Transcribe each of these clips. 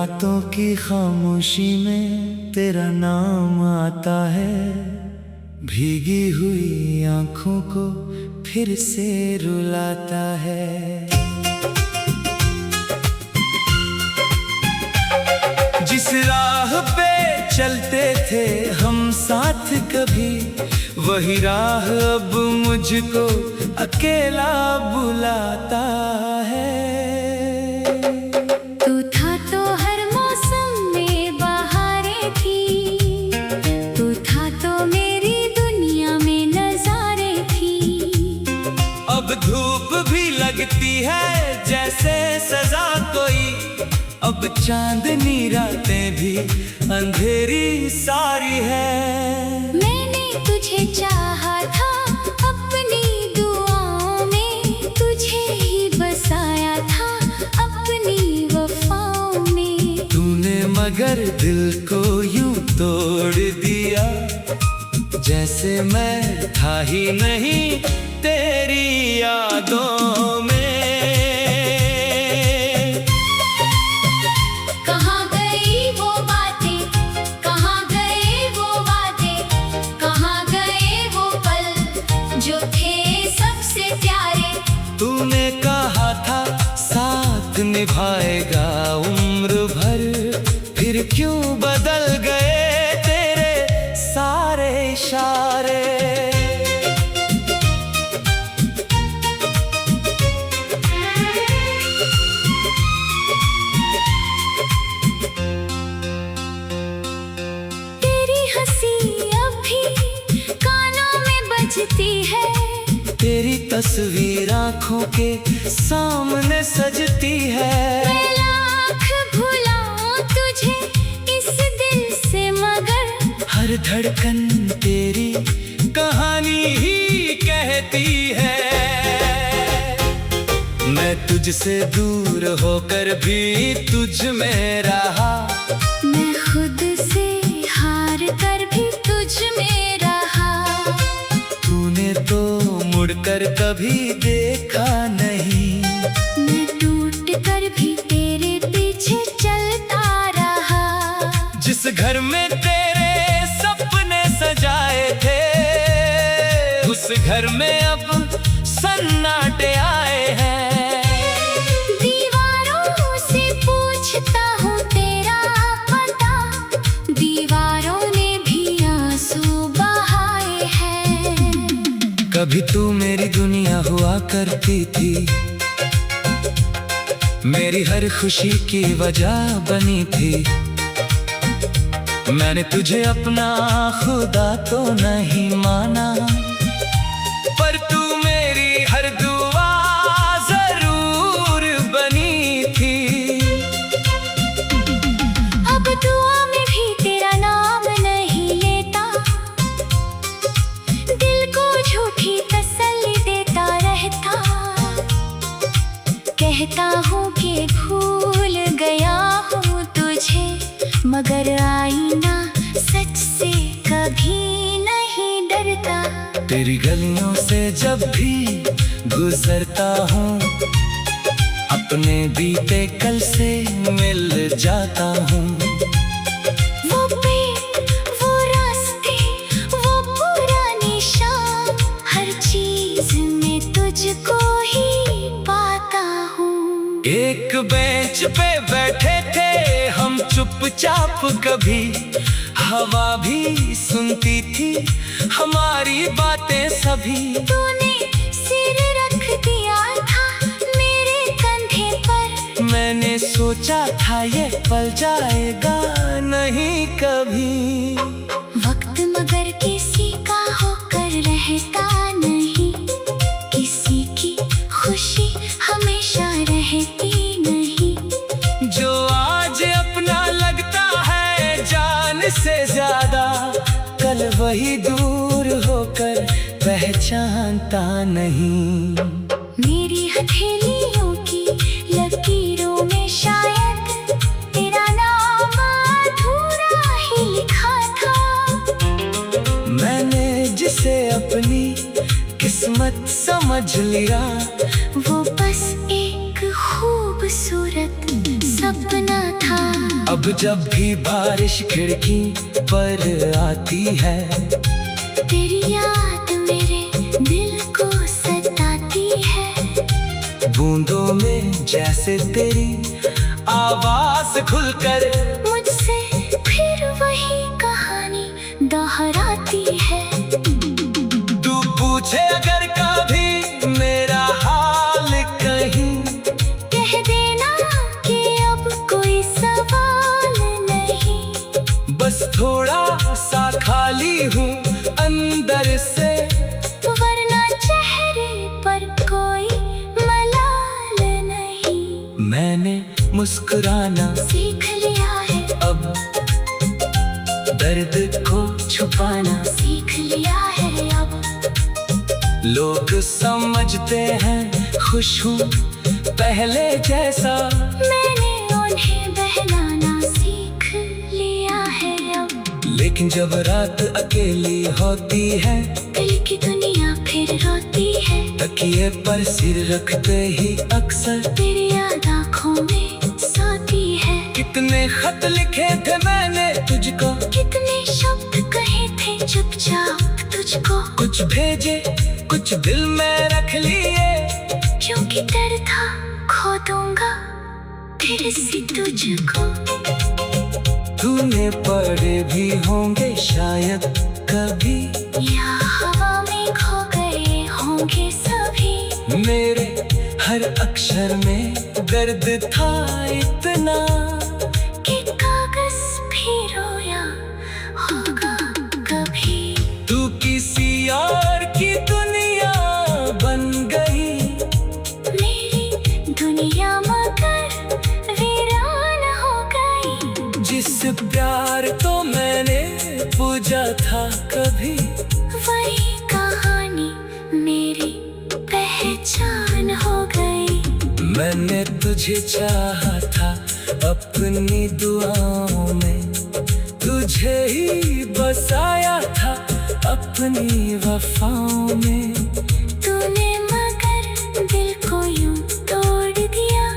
रातों की खामोशी में तेरा नाम आता है, भीगी हुई आंखों को फिर से रुलाता है। जिस राह पे चलते थे हम साथ कभी, वही राह अब मुझको अकेला बुलाता है। तू था तो हर मौसम में बहारें थी, तू था तो मेरी दुनिया में नजारे थी। अब धूप भी लगती है जैसे सजा कोई, अब चांदनी रातें भी अंधेरी सारी है। मैंने तुझे चाहा था अपनी दुआओं में, तुझे ही बसाया था अपनी वफाओं में। तूने मगर दिल को यूं तोड़ दिया, जैसे मैं था ही नहीं तेरी यादों में। तूने कहा था साथ निभाएगा उम्र भर, फिर क्यों बदल गए तेरे सारे इशारे। तेरी हंसी अभी कानों में बजती है, तेरी तस्वीर आँखों के सामने सजती है। मैं लाख भुलाऊं तुझे इस दिल से, मगर हर धड़कन तेरी कहानी ही कहती है। मैं तुझसे दूर होकर भी तुझ में रहा, मैं खुद से हार कर भी तुझ में रहा। तूने तो मुड़कर कभी देखा नहीं, मैं टूट कर भी तेरे पीछे चलता रहा। जिस घर में तेरे सपने सजाए थे, उस घर में अब सन्नाटे आए हैं। दीवारों से पूछता हूँ तेरा पता, दीवारों ने भी आंसू बहाए हैं। कभी तू मेरी दुनिया हुआ करती थी, मेरी हर खुशी की वजह बनी थी। मैंने तुझे अपना खुदा तो नहीं माना, पर तू मेरी हर दुआ जरूर बनी थी। अब दुआ में भी तेरा नाम नहीं लेता, दिल को झूठी तसल्ली देता रहता। कहता हूँ कि भूल गया हूँ तुझे, मगर आईना सच से कभी नहीं डरता। तेरी गलियों से जब भी गुजरता हूँ, अपने बीते कल से मिल जाता हूँ। वो पेड़, वो रास्ते, वो पुरानी शाम, हर चीज में तुझको ही पाता हूँ। एक बेंच पे बैठे थे हम चुपचाप, कभी हवा भी सुनती थी हमारी बातें सभी। तूने सिर रख दिया था मेरे कंधे पर, मैंने सोचा था ये पल जाएगा नहीं कभी। वक्त मगर किसी का होकर रहता नहीं, किसी की खुशी हमेशा रहती नहीं। जो आज अपना लगता है जान से ज्यादा, कल वही दूर होकर पहचानता नहीं। मेरी हथेलियों की लकीरों में शायद तेरा नाम अधूरा ही लिखा था। मैंने जिसे अपनी किस्मत समझ लिया, वो बस एक खूबसूरत सपना था। अब जब भी बारिश खिड़की पर आती है, तेरी याद मेरे दिल को सताती है। बूंदों में जैसे तेरी आवाज खुलकर मुझसे फिर वही कहानी दोहराती है। तू पूछे अगर कभी मेरा हाल कहीं, कह देना कि अब कोई सवाल नहीं। बस थोड़ा सा खाली हूँ अंदर से, वरना चेहरे पर कोई मलाल नहीं। मैंने मुस्कुराना सीख लिया है, अब दर्द को छुपाना सीख लिया है अब। लोग समझते हैं खुश हूँ पहले जैसा, मैंने उन्हें बहलाना सीख लिया है अब। लेकिन जब रात अकेली होती है, दिल की दुनिया फिर रोती है। तकिए पर सिर रखते ही अक्सर तेरी याद आँखों में सोती है। कितने खत लिखे थे मैंने तुझको, कितने शब्द कहे थे चुपचाप तुझको। कुछ भेजे कुछ दिल में रख लिए, क्योंकि डर था खो दूंगा फिर से तुझको। तूने पढ़े भी होंगे शायद कभी, या हवा में खो गए होंगे सभी। मेरे हर अक्षर में दर्द था इतना कि कागज भी रोया होगा कभी। तू किसी और की दुनिया बन गई, मेरी दुनिया मगर वीरान हो गई। जिस प्यार तो मैंने पूजा था कभी, वही कहानी मेरी पहचान हो गई। मैंने तुझे चाहा था अपनी दुआओं में, तुझे ही बसाया था अपनी वफाओं में। तूने मगर दिल को यूं तोड़ दिया,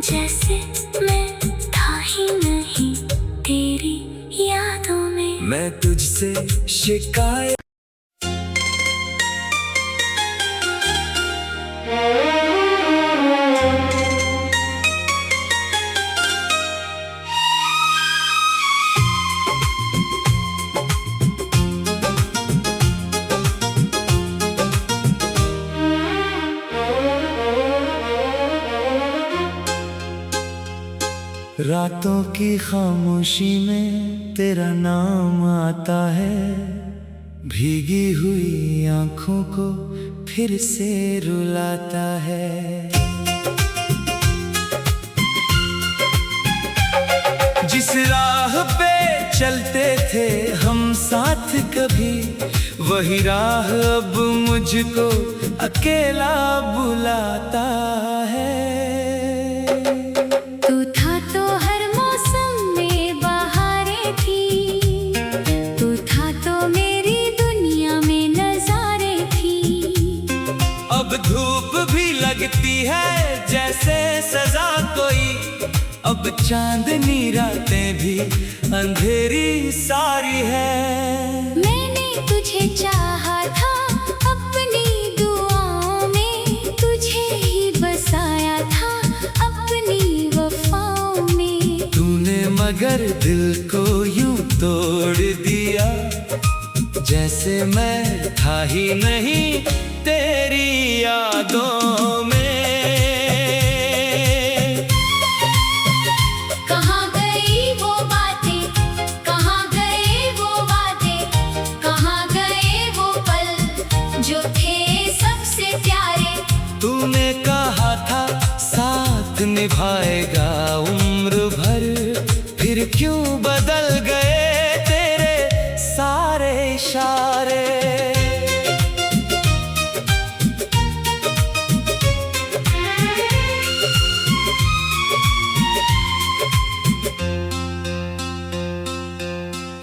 जैसे मैं था ही नहीं तेरी यादों में। मैं तुझसे शिकायत रातों की खामोशी में तेरा नाम आता है, भीगी हुई आंखों को फिर से रुलाता है। जिस राह पे चलते थे हम साथ कभी, वही राह अब मुझको अकेला बुलाता है। तू था तो हर मौसम में बहारें थी, तू था तो मेरी दुनिया में नजारे थी। अब धूप भी लगती है जैसे सजा कोई, अब चांदनी रातें भी अंधेरी सारी है। मैंने तुझे चाहा था अपनी दुआओं में, तुझे ही बसाया था अपनी वफाओं में। तूने मगर दिल को यूं तोड़ दिया, जैसे मैं था ही नहीं तेरी यादों में। कहाँ गई वो बातें, कहाँ गए वो वादे, कहाँ गए वो पल जो थे सबसे प्यारे। तूने कहा था साथ निभाएगा उम्र भर, फिर क्यों बदल गए तेरे सारे इशारे।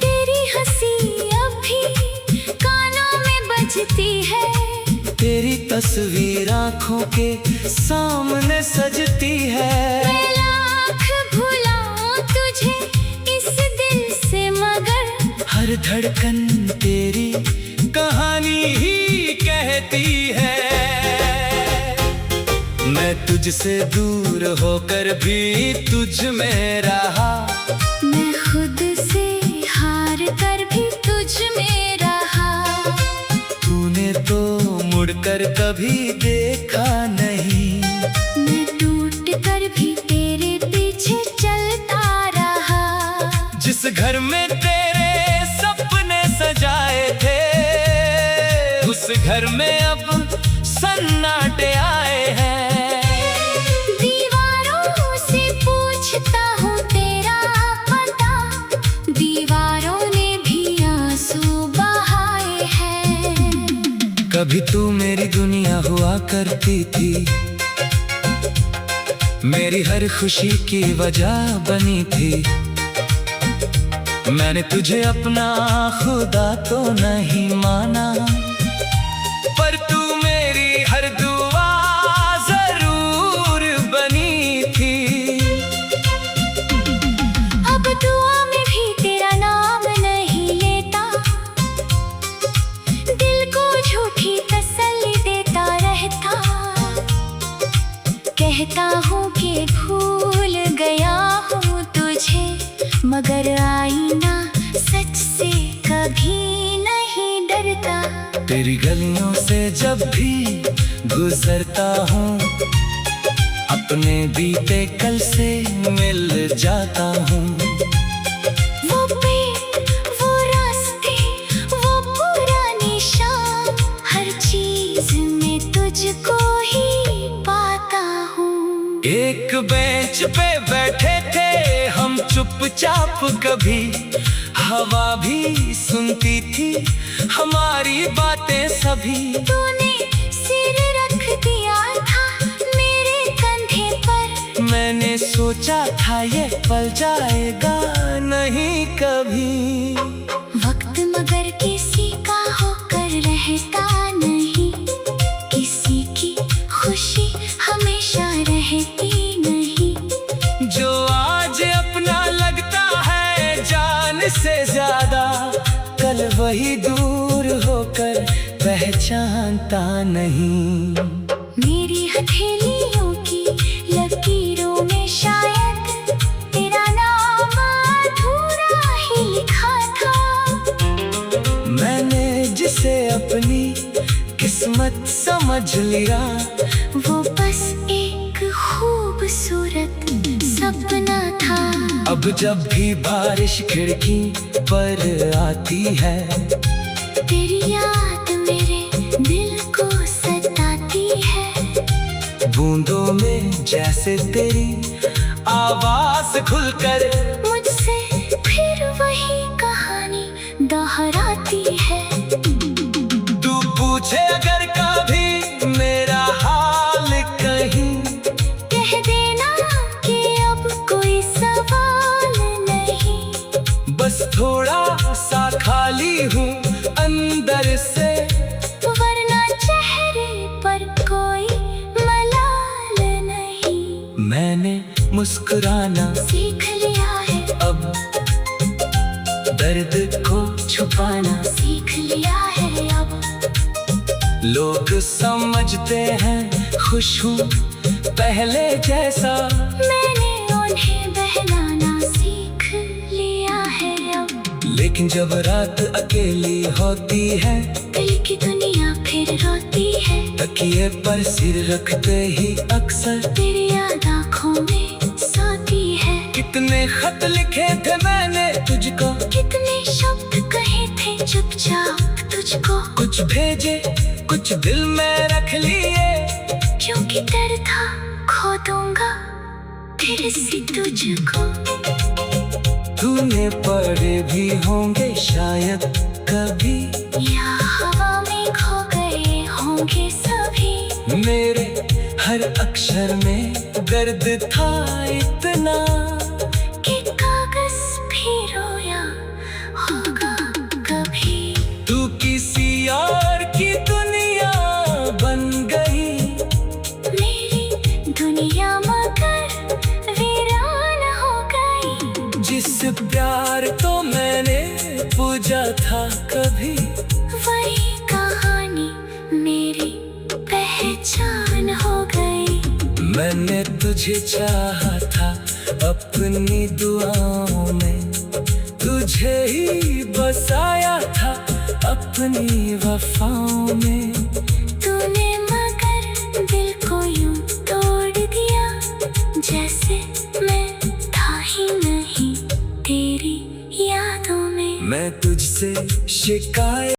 तेरी हंसी अभी कानों में बजती है, तेरी तस्वीर आंखों के सामने सजती है। मैं लाख भुलाऊं तुझे हर धड़कन तेरी कहानी ही कहती है। मैं तुझसे दूर होकर भी तुझ में रहा, मैं खुद से हार कर भी तुझ में रहा। तूने तो मुड़कर कभी देखा नहीं, मैं टूट कर भी तेरे पीछे चलता रहा। जिस घर में तेरे सपने सजाए थे, उस घर में अब सन्नाटे आए हैं। दीवारों से पूछता हूँ तेरा पता, दीवारों ने भी आंसू बहाए हैं। कभी तू मेरी दुनिया हुआ करती थी, मेरी हर खुशी की वजह बनी थी। मैंने तुझे अपना खुदा तो नहीं माना, पर तू मेरी हर दुआ जरूर बनी थी। अब दुआ में भी तेरा नाम नहीं लेता, दिल को झूठी तसल्ली देता रहता। कहता हूँ कि भूल गया हूँ तुझे, मगर आईना सच से कभी नहीं डरता। तेरी गलियों से जब भी गुजरता हूँ, अपने बीते कल से मिल जाता हूँ। वो पेड़, वो रास्ते, वो पुरानी शाम, हर चीज में तुझको ही पाता हूँ। एक बेंच पे बैठे थे हम चुपचाप, कभी हवा भी सुनती थी हमारी बातें सभी। तूने सिर रख दिया था मेरे कंधे पर, मैंने सोचा था ये पल जाएगा नहीं कभी। वक्त मगर किसी का होकर रहता नहीं, किसी की खुशी हमेशा रहती नहीं। जो आज अपना लगता है जान से ज्यादा, कल वही दूर होकर पहचानता नहीं। मेरी हथेलियों की लकीरों में शायद तेरा नाम अधूरा ही लिखा था। मैंने जिसे अपनी किस्मत समझ लिया, वो बस एक खूबसूरत सपना था। अब जब भी बारिश खिड़की पर आती है, तेरी याद मेरे दिल को सताती है। बूंदों में जैसे तेरी आवाज खुलकर मुझसे फिर वही कहानी दोहराती है। तू पूछे अगर कभी मेरा हाल कहीं, कह देना कि अब कोई सवाल नहीं। बस थोड़ा सा खाली हूँ अंदर से, वरना चेहरे पर कोई मलाल नहीं। मैंने मुस्कुराना सीख लिया है, अब दर्द को छुपाना सीख लिया है अब। लोग समझते हैं खुश हूँ पहले जैसा, मैंने उन्हें बहलाना सीख लिया है अब। लेकिन जब रात अकेली होती है, दिल की दुनिया फिर रोती है। तकिए पर सिर रखते ही अक्सर तेरी याद आँखों में सोती है। कितने खत लिखे थे मैंने तुझको, कितने शब्द कहे थे चुपचाप तुझको। कुछ भेजे कुछ दिल में रख लिए, क्योंकि डर था खो दूंगा फिर से तुझको। तूने पढ़े भी होंगे शायद कभी, या हवा में खो गए होंगे सभी। मेरे हर अक्षर में दर्द था इतना, कि कागज भी रोया होगा कभी। तू किसी और की दुनिया बन गई, मेरी दुनिया मगर वीरान हो गई। जिस प्यार तो मैंने पूजा तुझे चाहा था अपनी दुआओं में, तुझे ही बसाया था अपनी वफाओं में। तूने मगर दिल को यूं तोड़ दिया, जैसे मैं था ही नहीं तेरी यादों में। मैं तुझसे शिकायत